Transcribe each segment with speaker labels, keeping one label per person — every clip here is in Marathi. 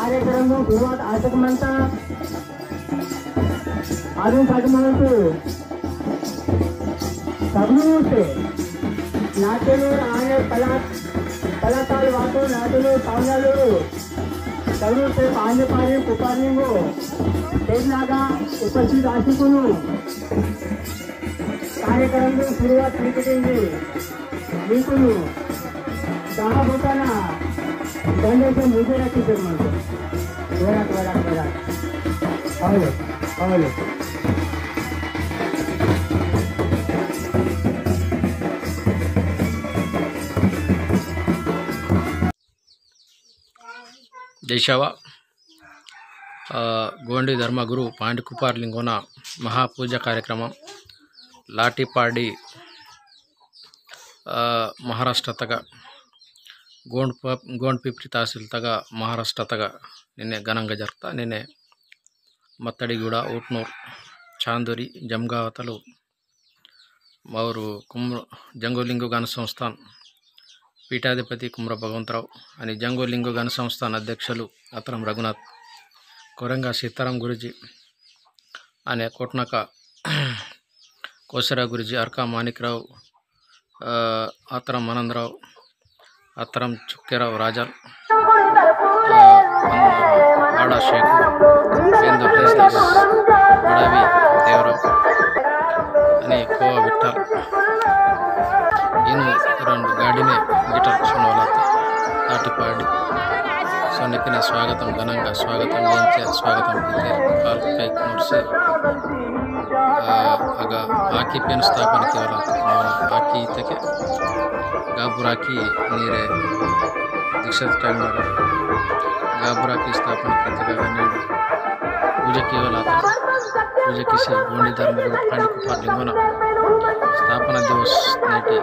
Speaker 1: कार्यक्रम सुरुवात आटक म्हणतात अजून साठी म्हणतो सबनूसे नाट्यलो आने कलाकार वातो नाट्यलो पावनालो सबनूसे पाने पाने पुकारनिंगो तेजनागा उपस्थित आशिकुनु कार्यक्रम सुरुवात क्रिकेटिंग मीकुनु दहा होताना दंडाचे मुजे राखी सर म्हणतो वरात वरात वरात हवले हवले
Speaker 2: जैशावा गोंडी धर्मगुरु पांडकुपार लिंगोना महापूजा कार्यक्रम लाटीपाडी महाराष्ट्र तक गोंडपिप्री तहसील तक महाराष्ट्र तक निन्ने घनंगा जरुगुता निन्ने मत्तडिगूड ऊट्नूर चांदूरी जमगावतलु मौरू जंगोलिंगु गण संस्थान पीठाधिपति कुम्र भगवंतराव आणि जंगोलिंगु गण संस्थान अध्यक्षुलु अतरम रघुनाथ कोरंगा सीताराम गुरुजी आणि कोटनाका कोसरा गुरुजी अर्का माणिकराव अतरम आनंदराव अतरम चुक्केराव राजल आड़ा शेख केंदू प्रेसदास बड़ावी देवराव आणि कोवा विठ्ठल इनु రెండు गाड़ीने गिटार सुनवलात लाटीपाडी सोनिकिने स्वागतम घनंगा स्वागतम स्वागतम काल कई नोर्से आग आकी पेन स्थापन केवलात आकी तके गाबुराकी नीरे दीक्षित टाइम गाबुराकी स्थापन करते पूजा केवलात पूजा किसी गोंडी धर्मगुरु पांडकुपार लिंगोना स्थापना दिवस नेटी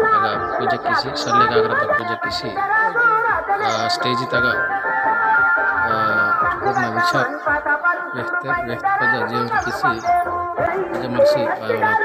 Speaker 2: आगा पूजा किसी सल्लेगाग्रत पूजा किसी स्टेज तक पूर्ण विचार व्यक्त पद जीवन किसी जमर्सी आयोला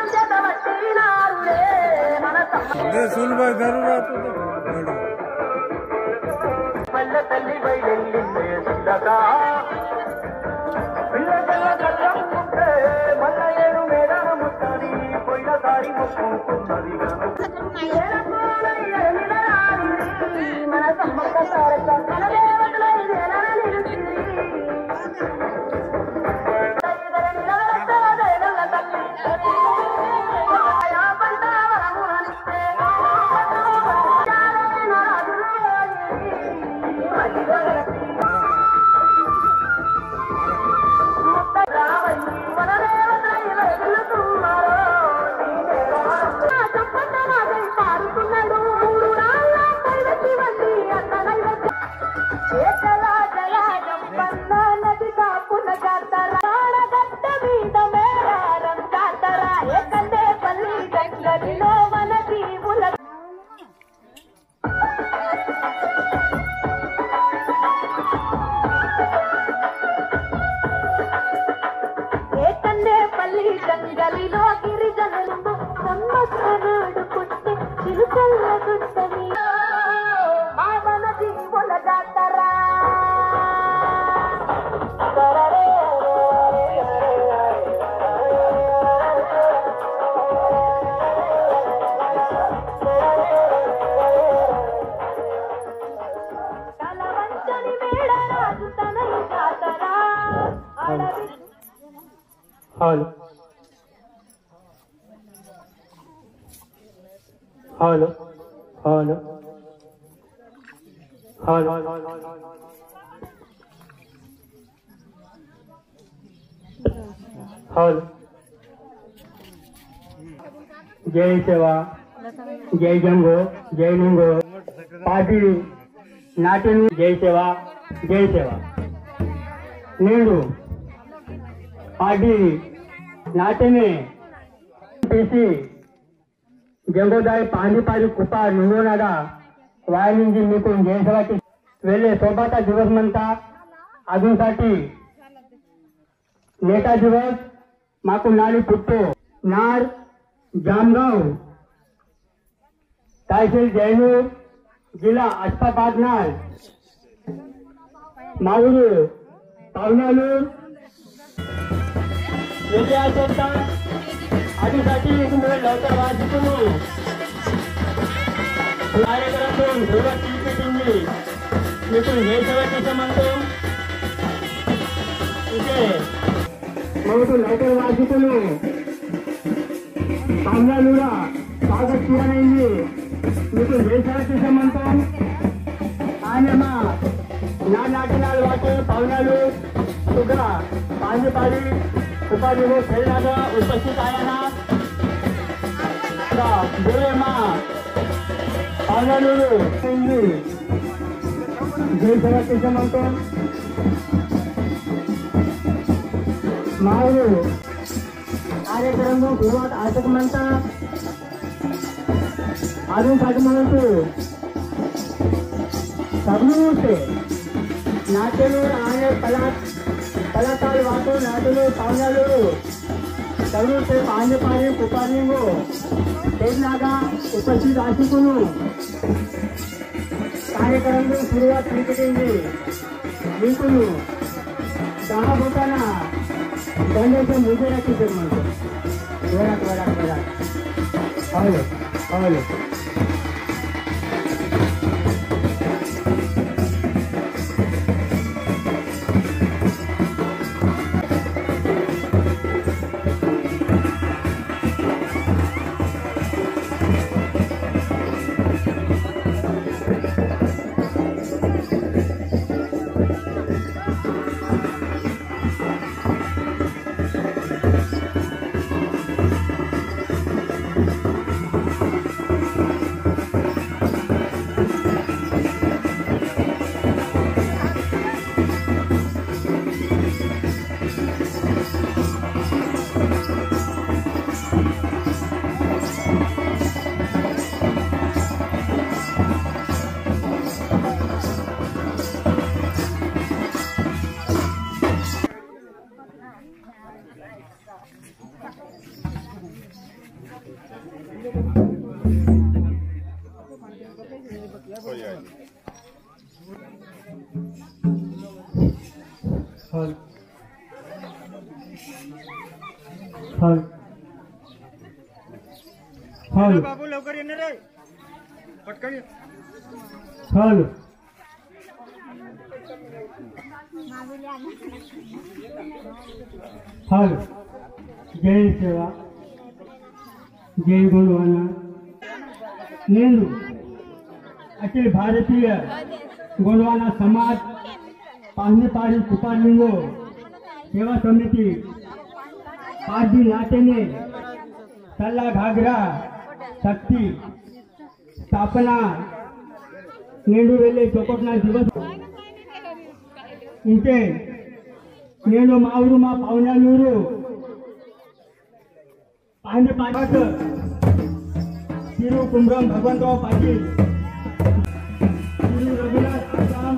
Speaker 1: हेलो हेलो हेलो हेलो जय सेवा जय जंगो जय लिंगो पाटी नाट्यनु जय सेवा नींडू पाटी नाट्यने पीसी जंगोदाई पांडीपाडी कुपार निंगोनागा वायलिंजी मिटून जयसेवाची वेळे सोबता दिवस म्हणता अजूनसाठी नेता दिवस माकू नाली पुट्टो नार जामगाव तहसील जैनूर जिला अष्टापाद नाल माऊली पाहुणालू येथे असेल तर आधीसाठी तुम्ही लवकर वाचितून कार्यक्रमातून सुरुवातीची मीटिंगनी मिटून घ्यायचं म्हणतो इथे मग तू लवकर वाचितून पाहुणालूला स्वागत किया नाही मिटून घ्यायचं म्हणतो आणि मग ना नाटनाल वाटे पाहुणालू तुझा पाणी पाडी उपाधी हो खेळणारा उपस्थित आहे ना बोले मा पाहुणालू जय सवातीचं म्हणतो माऊली कार्यक्रम सुरुवात आटक म्हणतात अजून साठी म्हणतो सगळे नाट्यलूर आणि कलाकार वाटून नाट्यलूर पाहुणालूर सगळं ते पाणी पाणी पुकारिंगो तेच नागा उपस्थित आशिकून कार्यक्रम सुरुवात क्रिकेटिंगची जिंकून 10 बोटांना दंडाच्या मुजेला किती म्हणतो वरात हवले
Speaker 3: बाबू लवकर येणार रे पटकन
Speaker 1: जय सेवा जय गोंडवाना नेहरू अखिल भारतीय गोंडवाना समाज पाहणेपाडी कुपारलिंगो सेवा समिती पारडी नातेने सल्ला घागरा शक्ती स्थापना नेंडूवेले चोकोटना दिवस इंटे नेंडू मावरू मा पाहुणालूरू पांडे पाठ तिरु कुमरम भगवंतराव पाटील तिरु रघुनाथ आसाम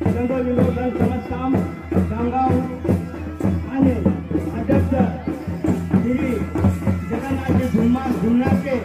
Speaker 1: जंगल विमोचन समजकाम गांगाव आणि अध्यक्ष श्री जगन्नाथ झुमनाके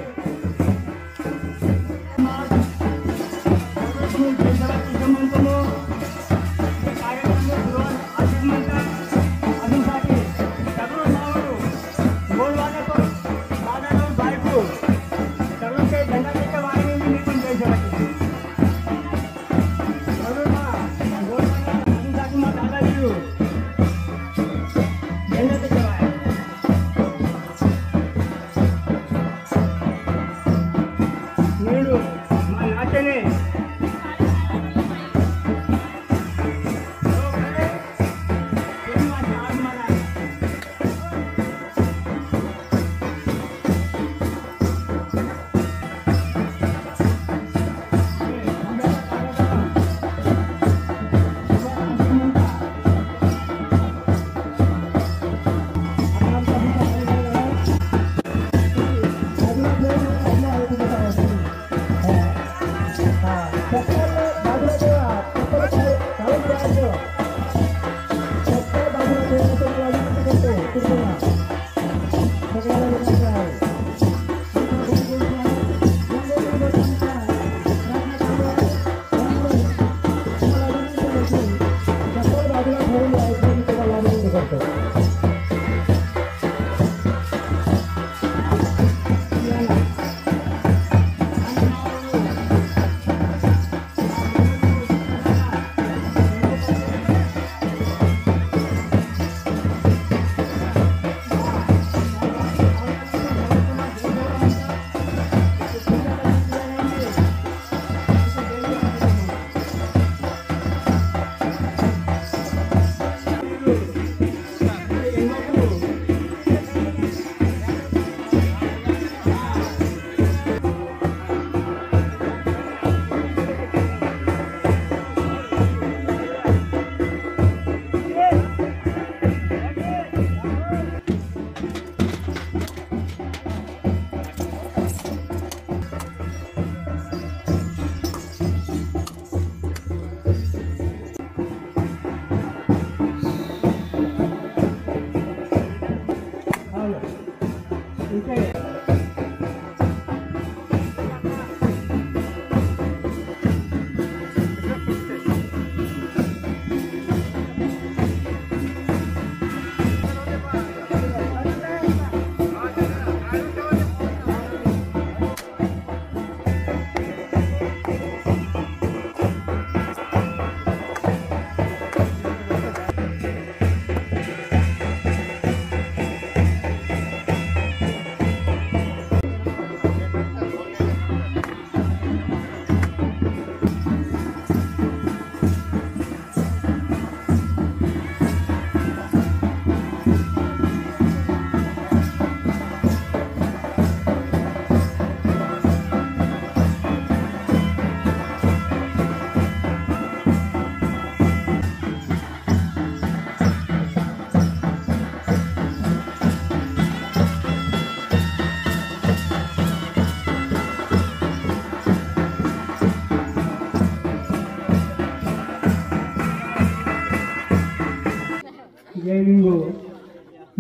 Speaker 1: लिंगो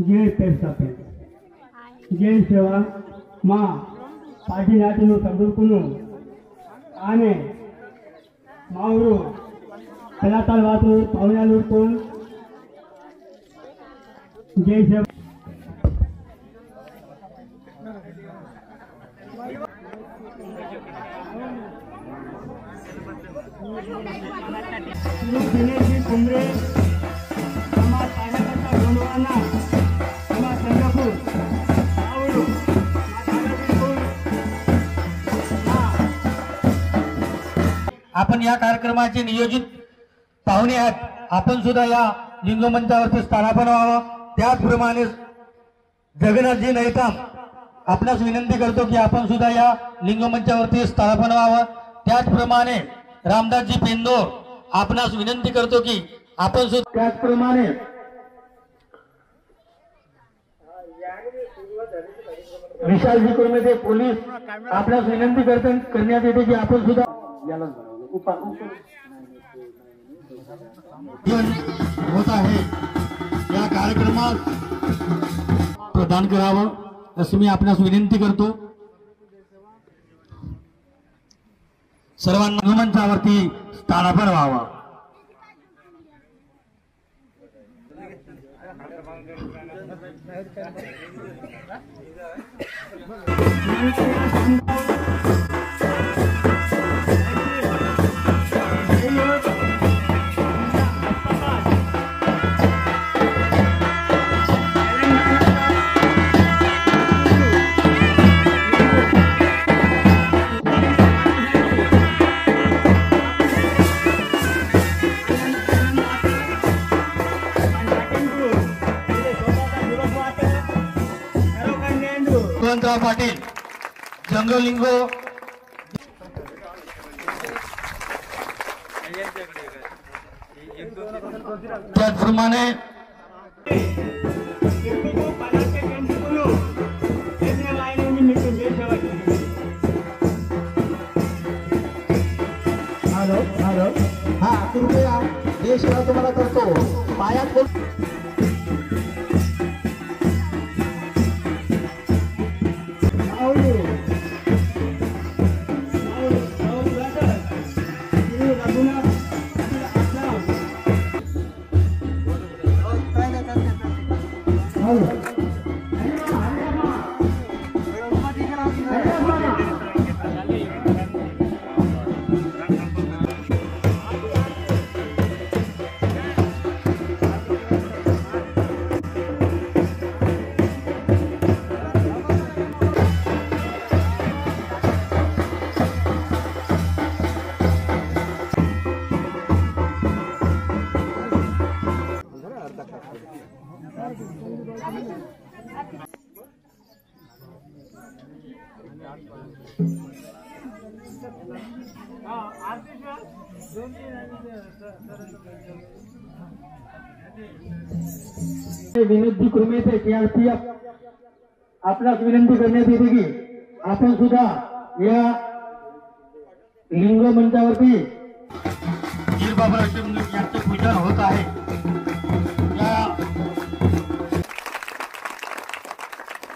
Speaker 1: जय पेरसापे जय सेवा मा पार्टी नाटनु सदुकुनु आने मावरू कलाताल वातू पावण्यालूर कोण जय सेवा दिनेशजी कुंबरे समाज कार्यकर्ता गोंडवाना समाज चंद्रपूर आवडू
Speaker 4: आपण या कार्यक्रमाचे नियोजित पाहुणे आहेत. आपण सुद्धा या लिंगमंचावरती स्थानापन्न व्हावं. त्याचप्रमाणे जगन्नाथजी नैताम आपणास विनंती करतो की आपण सुद्धा या लिंगमंचावरती स्थानापन्न व्हावं. त्याचप्रमाणे रामदासजी पेंदोर आपणास विनंती करतो की आपण सुद्धा त्याचप्रमाणे विशालजी कुर्मे पोलीस आपणास विनंती करण्यात येते की आपण सुद्धा होत आहे या कार्यक्रमात प्रदान करावं अशी मी आपणास विनंती करतो. सर्वांना मंचावरती स्थानापन्न व्हावं. पाटील जंगलिंगो त्याचप्रमाणे हॅलो हॅलो हा कृपया देश तुम्हाला करतो पायात विनोदजी कुर्मे थे KRPF आपणास विनंती करण्यात येते की आपण सुद्धा या लिंग मंचावरती यांचे पूजन होत आहे.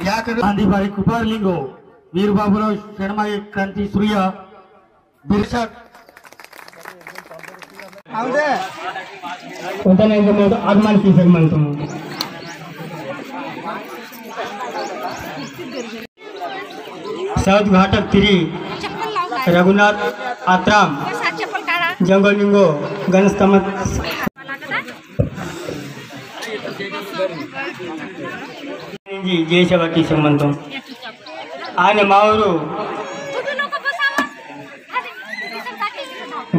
Speaker 4: याकडे गांधीबाई कुपार लिंगो वीर बाबूराव शर्माई क्रांती सूर्य बिरसक
Speaker 1: होता नाही आगमन की म्हणतो साउथ घाटक तिरी रघुनाथ आत्राम जंगल लिंगो गणेश कामत जय सेवा की म्हणतो आणि मावरू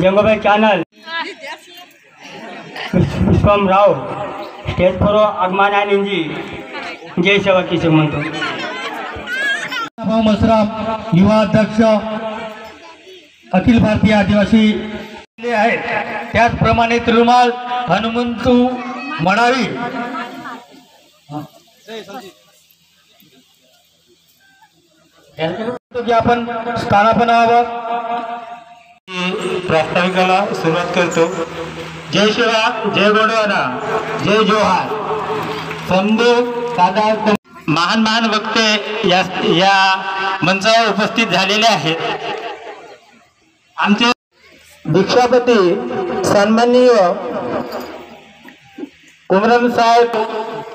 Speaker 1: जंगोबाई चॅनल विश्वम राव स्टेज फोर आगमन आणि जय सेवा की म्हणतो.
Speaker 4: मसराम युवा अध्यक्ष अखिल भारतीय आदिवासी आहेत. त्याचप्रमाणे तिरुमाल हनुमंतू मडावी की आपण स्थानापन्न व्हावं. प्रास्ताविकाला सुरुवात करतो. जय शिवा, जय गोंडवाना, जय जोहार. संदू दादा महान महान वक्ते या मंचावर उपस्थित झालेले आहेत. आमचे दीक्षापती सन्माननीय कुमरम साहेब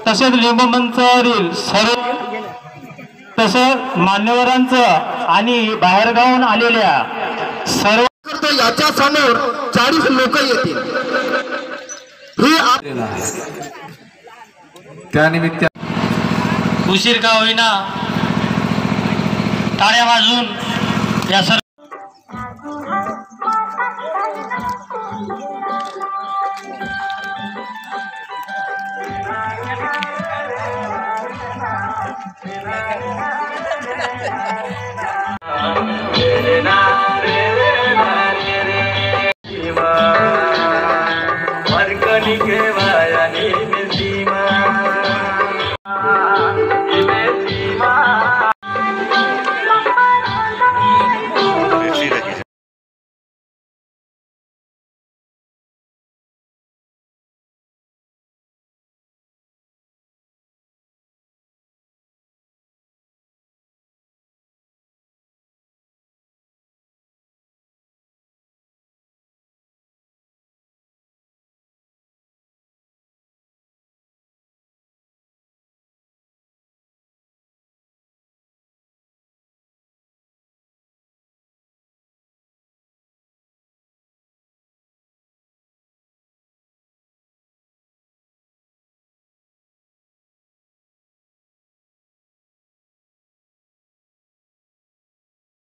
Speaker 4: तसेच लिंब मंचावरील सर्व तसेच मान्यवरांचं आणि बाहेरगावून आलेल्या सर्व
Speaker 5: करतो याच्या समोर 40 लोक येतील. ही
Speaker 6: त्यानिमित्त
Speaker 4: उशीर का होईना टाळ्या वाजून या सर्व
Speaker 1: ना